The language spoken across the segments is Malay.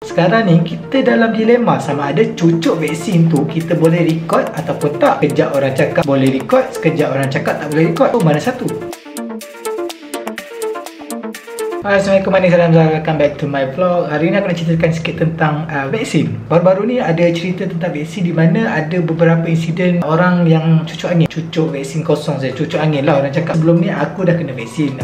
Sekarang ni kita dalam dilema sama ada cucuk vaksin tu kita boleh record ataupun tak. Sekejap orang cakap boleh record, sekejap orang cakap tak boleh record. Mana satu? Assalamualaikum, salam, welcome back to my vlog. Hari ni aku nak ceritakan sikit tentang vaksin. Baru-baru ni ada cerita tentang vaksin di mana ada beberapa insiden orang yang cucuk angin. Cucuk vaksin kosong saya, cucuk angin lah orang cakap. Sebelum ni aku dah kena vaksin,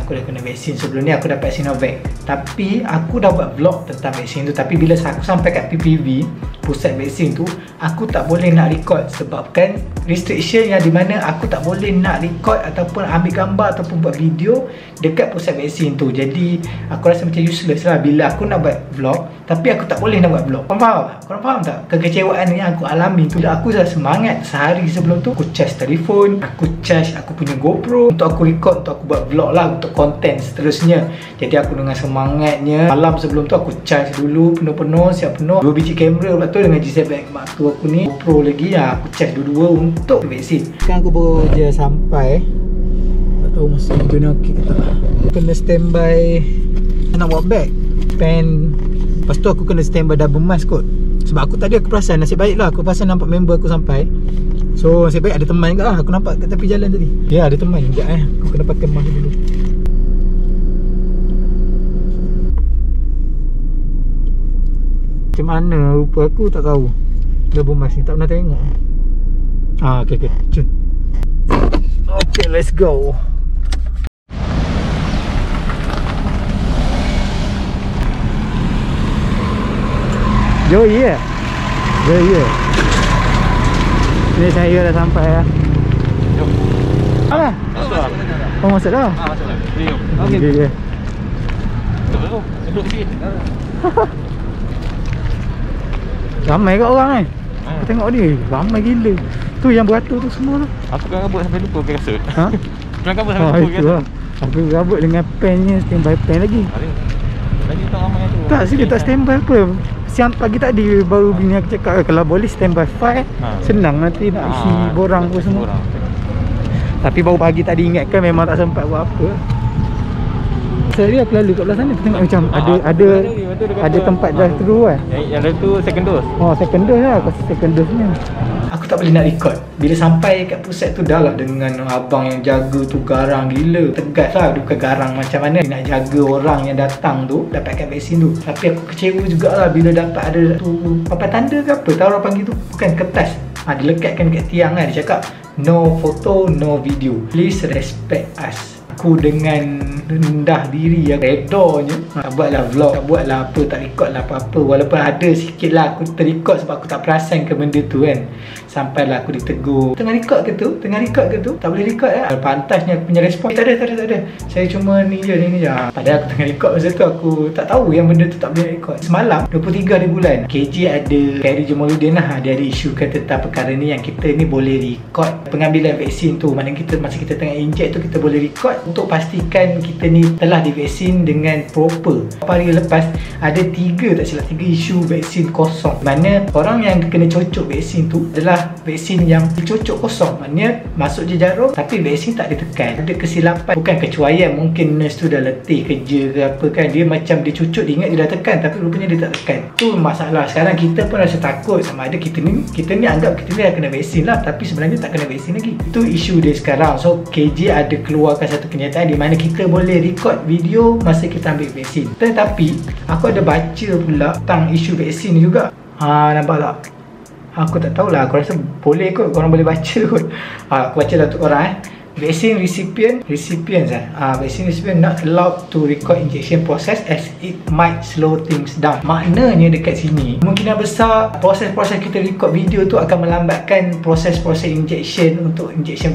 sebelum ni aku dapat Sinovac. Tapi aku dah buat vlog tentang vaksin tu. Tapi bila aku sampai kat PPV, pusat vaksin tu, aku tak boleh nak record sebabkan restriction yang di mana aku tak boleh nak record ataupun ambil gambar ataupun buat video dekat pusat vaksin tu. Jadi aku rasa macam useless lah bila aku nak buat vlog tapi aku tak boleh nak buat vlog. Korang faham tak? Korang faham tak? Kekecewaan yang aku alami tu. Aku dah semangat sehari sebelum tu aku charge telefon, aku charge aku punya GoPro untuk aku record, untuk aku buat vlog lah, untuk konten seterusnya. Jadi aku dengan semangatnya malam sebelum tu aku charge dulu penuh-penuh, siap penuh 2 biji kamera pula tu dengan G7 Mark II aku ni, GoPro lagi lah. Aku charge dua-dua untuk vaksin. Sekarang aku baru je sampai. Tak tahu masa video ni okey ke tak. Kena standby nak bawa bag, pen. Lepas tu aku kena standby double mask kot. Sebab aku tadi aku perasan, nasib baik lah aku perasan nampak member aku sampai. So nasib baik ada teman juga lah. Aku nampak kat tepi jalan tadi. Ya ada teman juga Aku kena pakai mask dulu. Macam mana rupa aku tak tahu. Double mask ni tak pernah tengok. Okay. Cun. Okay, let's go. Joey ya? Joey ya? Ni saya dah sampai lah. Jom. Alah? Oh, masuk dah? Masuk dah. Okey. Duduk sikit. Ramai kat orang kan? Aku tengok dia, ramai gila. Tu yang beratur tu semua tu. Aku kan rambut sampai lupa pakai kasut. Kelang kabut sampai lupa pakai kasut. Aku rambut dengan pennya, standby pen lagi. Lagi tak ramai tu. Tak, sini tak standby apa. Siang pagi tadi baru bini aku cakap kalau boleh standby 5 senang nanti nak isi borang pun semua. Tapi baru pagi tadi ingatkan memang tak sempat buat apa. Saya aku lalu kat belah sana tengok macam ada tempat drive thru kan. Yang drive tu second dose. Oh, second dose lah. Aku second dose ni. Aku tak boleh nak record. Bila sampai kat pusat tu dah lah dengan abang yang jaga tu garang gila. Tegas lah, bukan garang macam mana nak jaga orang yang datang tu dapatkan vaksin tu. Tapi aku kecewa jugalah bila dapat ada tu papan tanda ke apa, tahu orang panggil tu, bukan kertas. Dia lekatkan kat tiang kan, dia cakap no photo, no video, please respect us. Aku dengan rendah diri yang redanya buatlah vlog, buatlah apa, tak record lah apa-apa. Walaupun ada sikit lah aku terrecord sebab aku tak perasan ke benda tu kan. Sampailah aku ditegur, tengah record ke tu? Tak boleh record lah. Pantasnya aku punya respon, tak ada. Saya cuma ni je. Padahal aku tengah record masa tu, aku tak tahu yang benda tu tak boleh record. Semalam 23 hari bulan KJ ada Khairi Jamaluddin lah, dia ada isukan tentang perkara ni yang kita ni boleh record pengambilan vaksin tu. Maknanya kita masa kita tengah inject tu kita boleh record untuk pastikan kita ni telah divaksin dengan proper. Beberapa hari lepas ada 3 isu vaksin kosong. Mana orang yang kena cocok vaksin tu adalah vaksin yang dicocok kosong. Maknanya masuk je jarum tapi vaksin tak ditekan. Ada kesilapan, bukan kecuaian, mungkin nurse tu dah letih kerja ke apa kan. Dia macam dia cucuk, dia ingat dia dah tekan tapi rupanya dia tak tekan. Tu masalah. Sekarang kita pun rasa takut sama ada kita ni anggap kita ni dah kena vaksin lah tapi sebenarnya tak kena vaksin lagi. Itu isu dia sekarang. So KJ ada keluarkan satu kenyataan di mana kita boleh record video masa kita ambil vaksin. Tetapi aku ada baca pula tentang isu vaksin ni juga. Nampak tak? Aku tak tahulah, aku rasa boleh kot, korang boleh baca kot. Aku baca lah untuk korang Vaccine recipients not allowed to record injection process as it might slow things down. Maknanya dekat sini kemungkinan besar proses-proses kita record video tu akan melambatkan proses-proses injection untuk injection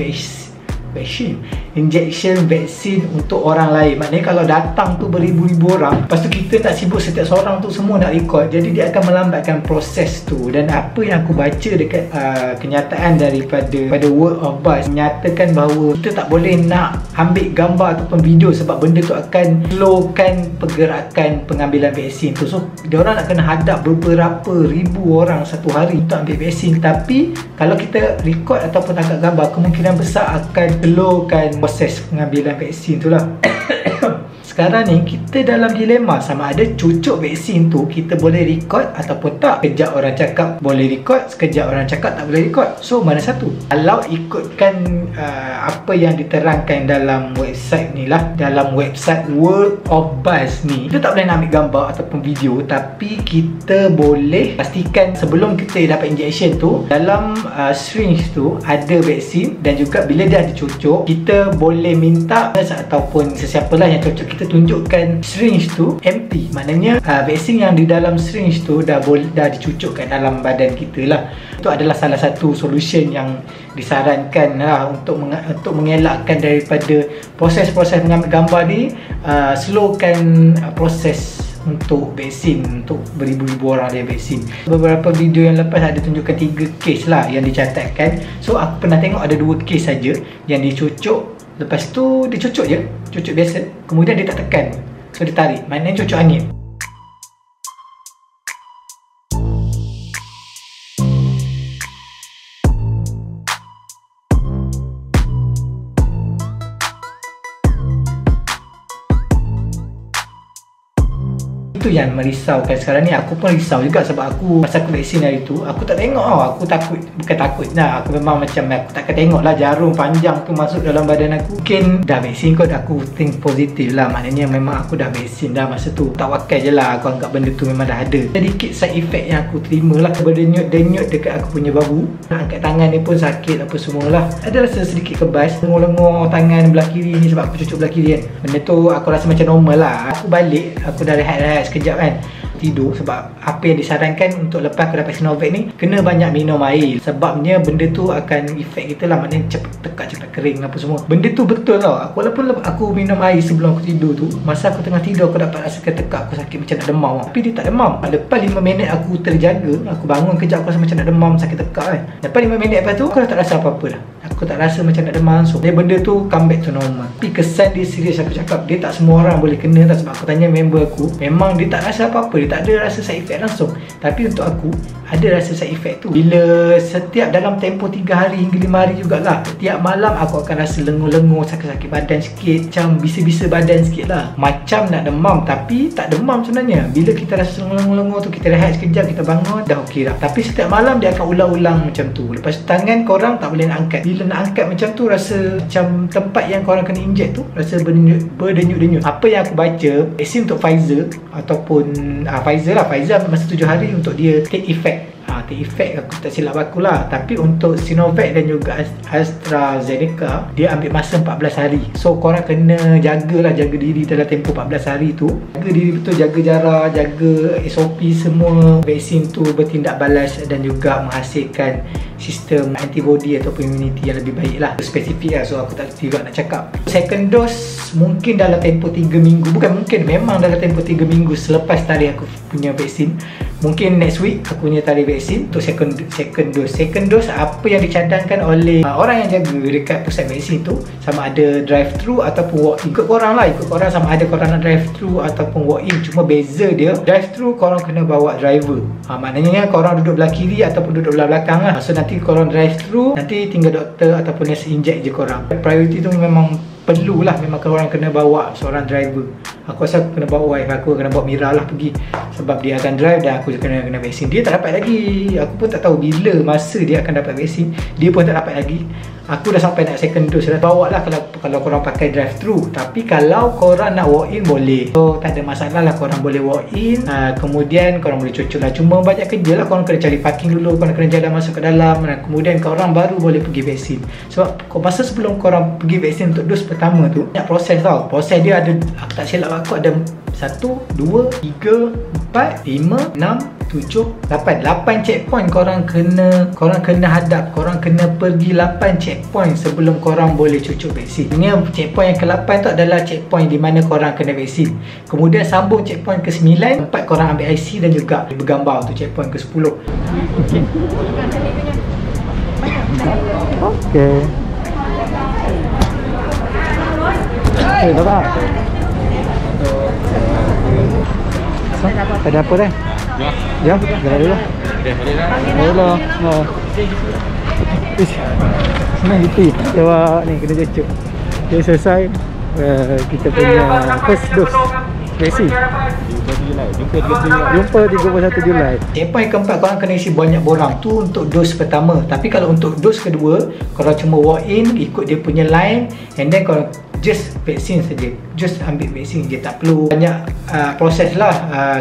vaksin untuk orang lain. Maknanya kalau datang tu beribu-ribu orang, lepas tu kita nak sibuk setiap seorang tu semua nak record, jadi dia akan melambatkan proses tu. Dan apa yang aku baca dekat kenyataan daripada World of Buzz menyatakan bahawa kita tak boleh nak ambil gambar ataupun video sebab benda tu akan slowkan pergerakan pengambilan vaksin tu. So diorang nak kena hadap beberapa ribu orang satu hari untuk ambil vaksin. Tapi kalau kita record ataupun tangkap gambar, kemungkinan besar akan slowkan proses pengambilan vaksin tu lah. Sekarang ni kita dalam dilema sama ada cucuk vaksin tu kita boleh record ataupun tak. Sekejap orang cakap boleh record, sekejap orang cakap tak boleh record. So mana satu? Kalau ikutkan apa yang diterangkan dalam website ni lah, dalam website World of Buzz ni, kita tak boleh nak ambil gambar ataupun video, tapi kita boleh pastikan sebelum kita dapat injection tu, dalam syringe tu ada vaksin, dan juga bila dah dicucuk kita boleh minta ataupun sesiapalah yang cucuk kita tunjukkan syringe tu empty. Maknanya vaksin yang di dalam syringe tu dah dicucukkan dalam badan kita lah. Itu adalah salah satu solution yang disarankan lah untuk mengelakkan daripada proses-proses mengambil gambar ni. Slowkan proses untuk vaksin, untuk beribu-ribu orang dia vaksin. Beberapa video yang lepas ada tunjukkan 3 kes lah yang dicatatkan. So aku pernah tengok ada 2 kes saja yang dicucuk. Lepas tu dia cucuk je, cucuk biasa, kemudian dia tak tekan, so dia tarik, maknanya cucuk angin. Itu yang merisaukan sekarang ni. Aku pun risau juga sebab aku, masa aku vaksin hari tu, aku tak tengok tau. Aku takut, bukan takut lah, aku memang macam aku takkan tengok lah jarum panjang tu masuk dalam badan aku. Mungkin dah vaksin kot, aku think positif lah. Maknanya memang aku dah vaksin dah masa tu. Tak wakil je lah, aku anggap benda tu memang dah ada. Sedikit side effect yang aku terima lah, berdenyut-denyut dekat aku punya bahu. Nak angkat tangan ni pun sakit apa semualah. Ada rasa sedikit kebas, lengur-lengur tangan belah kiri ni sebab aku cucuk belah kiri kan. Benda tu aku rasa macam normal lah. Aku balik, aku dah rehat sekejap kan, tidur. Sebab apa yang disarankan untuk lepas aku dapat Sinovac ni, kena banyak minum air. Sebabnya benda tu akan efek kita lah, maknanya cepat kering apa semua. Benda tu betul tau. Walaupun aku minum air sebelum aku tidur tu, masa aku tengah tidur aku dapat rasakan tekak aku sakit macam nak demam. Tapi dia tak demam. Lepas 5 minit aku terjaga, aku bangun kejap aku rasa macam nak demam, sakit tekak kan. Lepas 5 minit lepas tu aku dah tak rasa apa-apa dah. Aku tak rasa macam nak demam langsung. Dia benda tu come back to normal. Tapi kesan dia serius, aku cakap dia tak semua orang boleh kena tak. Sebab aku tanya member aku, memang dia tak rasa apa-apa, dia tak ada rasa side effect langsung. Tapi untuk aku ada rasa side effect tu bila setiap dalam tempoh 3 hari hingga 5 hari jugalah. Setiap malam aku akan rasa lengur-lengur, sakit-sakit badan sikit, macam bisa-bisa badan sikit lah, macam nak demam tapi tak demam sebenarnya. Bila kita rasa lengur-lengur tu, kita rehat sekejap, kita bangun, dah okey dah. Tapi setiap malam dia akan ulang-ulang macam tu. Lepas tangan korang tak boleh nak angkat. Bila nak angkat macam tu, rasa macam tempat yang korang kena inject tu rasa berdenyut-denyut. Apa yang aku baca, vaksin untuk Pfizer ataupun Pfizer lah, Pfizer masa 7 hari untuk dia take effect. Take effect aku tak silap aku lah. Tapi untuk Sinovac dan juga AstraZeneca, dia ambil masa 14 hari. So korang kena jagalah, jaga diri dalam tempoh 14 hari tu. Jaga diri betul, jaga jarak, jaga SOP semua. Vaksin tu bertindak balas dan juga menghasilkan sistem antibody ataupun immunity yang lebih baik lah. Spesifik lah, so aku tak juga nak cakap. Second dose mungkin dalam tempoh 3 minggu. Bukan mungkin, memang dalam tempoh 3 minggu selepas tarikh aku punya vaksin. Mungkin next week aku punya tarikh vaksin untuk second dose. Second dose apa yang dicadangkan oleh orang yang jaga dekat pusat vaksin tu, sama ada drive thru ataupun walk in. Ikut korang lah, ikut korang sama ada korang nak drive thru ataupun walk in. Cuma beza dia, drive thru korang kena bawa driver. Maknanya korang duduk belah kiri ataupun duduk belah belakang lah. So nanti korang drive thru, nanti tinggal doktor ataupun nurse inject je korang. Priority tu memang perlulah, memang korang kena bawa seorang driver. Aku rasa aku kena bawa wife aku, kena bawa Mira lah pergi, sebab dia akan drive dan aku kena vaksin. Dia tak dapat lagi. Aku pun tak tahu bila masa dia akan dapat vaksin. Dia pun tak dapat lagi. Aku dah sampai nak second dose dah. Bawa lah kalau korang pakai drive thru. Tapi kalau korang nak walk in boleh. So tak ada masalah lah, korang boleh walk in. Kemudian korang boleh cucuk lah. Cuma banyak kerja lah, korang kena cari parking dulu, korang kena jalan masuk ke dalam, dan kemudian korang baru boleh pergi vaksin. Sebab masa sebelum korang pergi vaksin untuk dos pertama tu, banyak proses tau. Proses dia ada, aku tak silap aku, ada 1, 2, 3, 4, 5, 6, 7, 8 checkpoint korang kena hadap. Korang kena pergi 8 checkpoint sebelum korang boleh cucuk vaksin. Ini checkpoint yang ke-8 tu adalah checkpoint di mana korang kena vaksin. Kemudian sambung checkpoint ke-9, tempat korang ambil IC dan juga bergambar tu checkpoint ke-10. Okey. Bapak. Ada apa dah? Ya, jalan dulu. Okey, boleh dah. Boleh. Senang gitu. Jawab ni kena cucuk. Okay, selesai. kita punya first dose vaksin. Jumpa 31 Julai. Checkpoint yang keempat, korang kena isi banyak borang. Tu untuk dos pertama. Tapi kalau untuk dos kedua, korang cuma walk in, ikut dia punya line, and then korang just vaksin saja. Just ambil vaksin je, tak perlu banyak proses lah,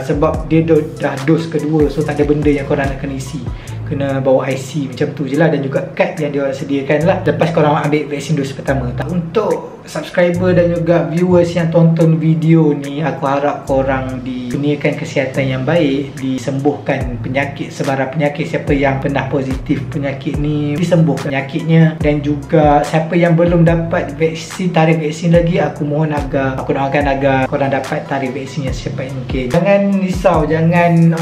sebab dia dah dos kedua. So tak ada benda yang korang nak kena isi. Kena bawa IC macam tu je lah, dan juga kad yang dia sediakan lah lepas korang ambil vaksin dos pertama. Untuk subscriber dan juga viewers yang tonton video ni, aku harap korang dikurniakan kesihatan yang baik, disembuhkan penyakit, sebarang penyakit. Siapa yang pernah positif penyakit ni, disembuhkan penyakitnya. Dan juga siapa yang belum dapat vaksin, tarikh vaksin lagi, aku doakan agar korang dapat tarikh vaksin yang secepat mungkin. Jangan risau, jangan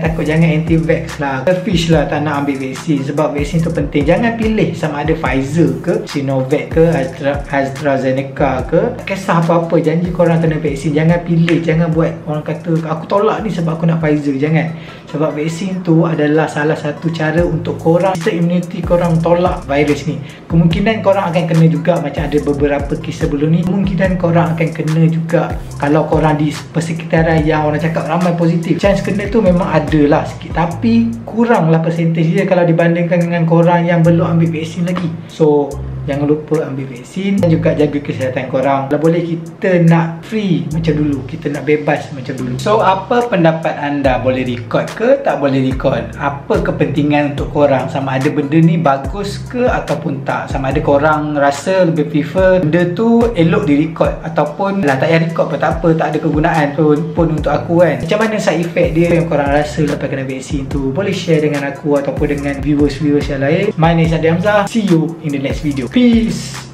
takut, jangan anti-vax lah, selfish lah tak nak ambil vaksin, sebab vaksin tu penting. Jangan pilih sama ada Pfizer ke, Sinovac ke, AstraZeneca ke, tak kisah apa-apa, janji korang kena vaksin. Jangan pilih, jangan buat orang kata aku tolak ni sebab aku nak Pfizer. Jangan, sebab vaksin tu adalah salah satu cara untuk korang, sistem immunity korang tolak virus ni. Kemungkinan korang akan kena juga, macam ada beberapa kes sebelum ni, kemungkinan korang akan kena juga kalau korang di persekitaran yang orang cakap ramai positif. Chance kena tu memang ada lah sikit, tapi kurang lah percentage dia kalau dibandingkan dengan korang yang belum ambil vaksin lagi. So jangan lupa ambil vaksin dan juga jaga kesihatan korang. Kalau boleh kita nak free macam dulu, kita nak bebas macam dulu. So apa pendapat anda? Boleh record ke tak boleh record? Apa kepentingan untuk korang? Sama ada benda ni bagus ke ataupun tak? Sama ada korang rasa lebih prefer benda tu elok di record, ataupun lah tak payah record pun tak apa, tak ada kegunaan pun untuk aku kan. Macam mana side effect dia yang korang rasa lepas kena vaksin tu? Boleh share dengan aku ataupun dengan viewers yang lain. My name is Adi Hamzah. See you in the next video. Peace.